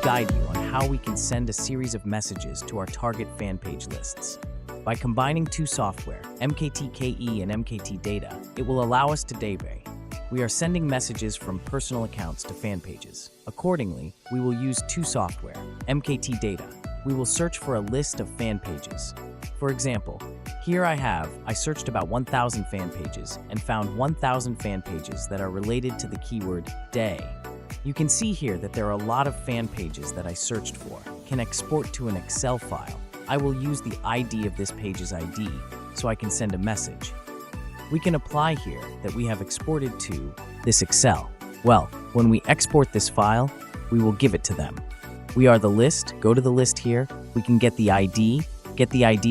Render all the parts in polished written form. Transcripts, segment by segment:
guide you on how we can send a series of messages to our target fan page lists. By combining two software, MKTKE and MKT Data, it will allow us to we are sending messages from personal accounts to fan pages. Accordingly, we will use two software, MKT Data. We will search for a list of fan pages. For example, here I searched about 1,000 fan pages and found 1,000 fan pages that are related to the keyword day. You can see here that there are a lot of fan pages that I searched for. Can export to an Excel file. I will use the ID of this page's ID so I can send a message. We can apply here that we have exported to this Excel. Well, when we export this file, we will give it to them. We are the list, go to the list here, we can get the ID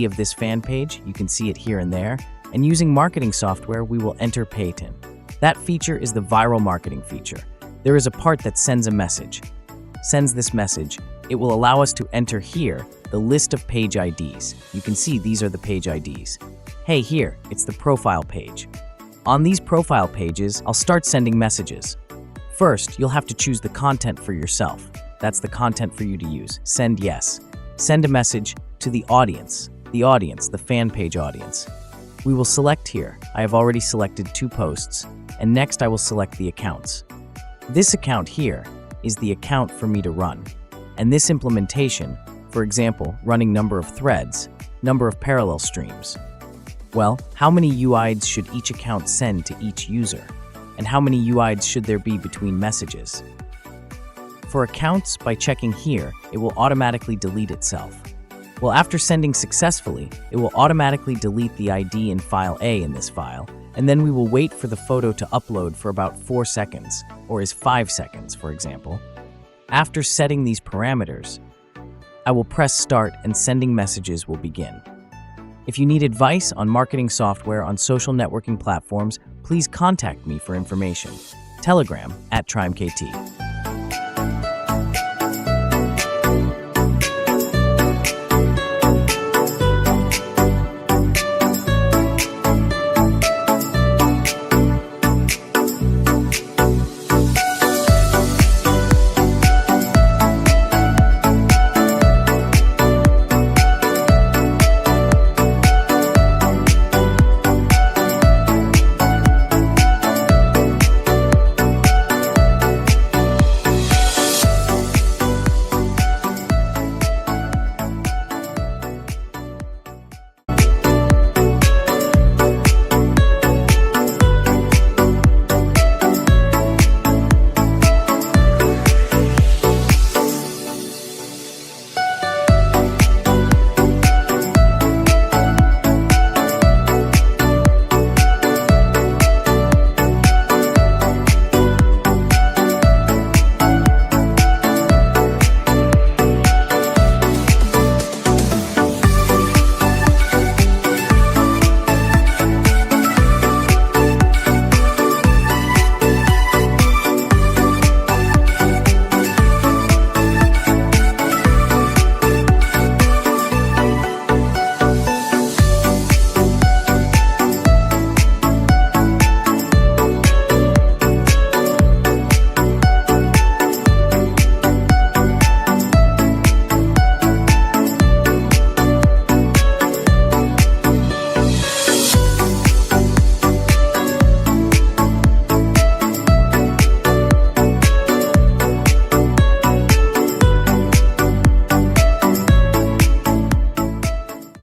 of this fan page, you can see it here and there, and using marketing software, we will enter Payton. That feature is the viral marketing feature. There is a part that sends a message. Sends this message, it will allow us to enter here the list of page IDs. You can see these are the page IDs. Hey, here, it's the profile page. On these profile pages, I'll start sending messages. First, you'll have to choose the content for yourself. That's the content for you to use. Send yes. Send a message to the audience, the fan page audience. We will select here. I have already selected 2 posts, and next I will select the accounts. This account here is the account for me to run. And this implementation, for example, running number of threads, number of parallel streams. Well, how many UIDs should each account send to each user? And how many UIDs should there be between messages? For accounts, by checking here, it will automatically delete itself. Well, after sending successfully, it will automatically delete the ID in file A in this file, and then we will wait for the photo to upload for about 4 seconds, or is 5 seconds, for example. After setting these parameters, I will press start and sending messages will begin. If you need advice on marketing software on social networking platforms, please contact me for information. Telegram @TrimeKT.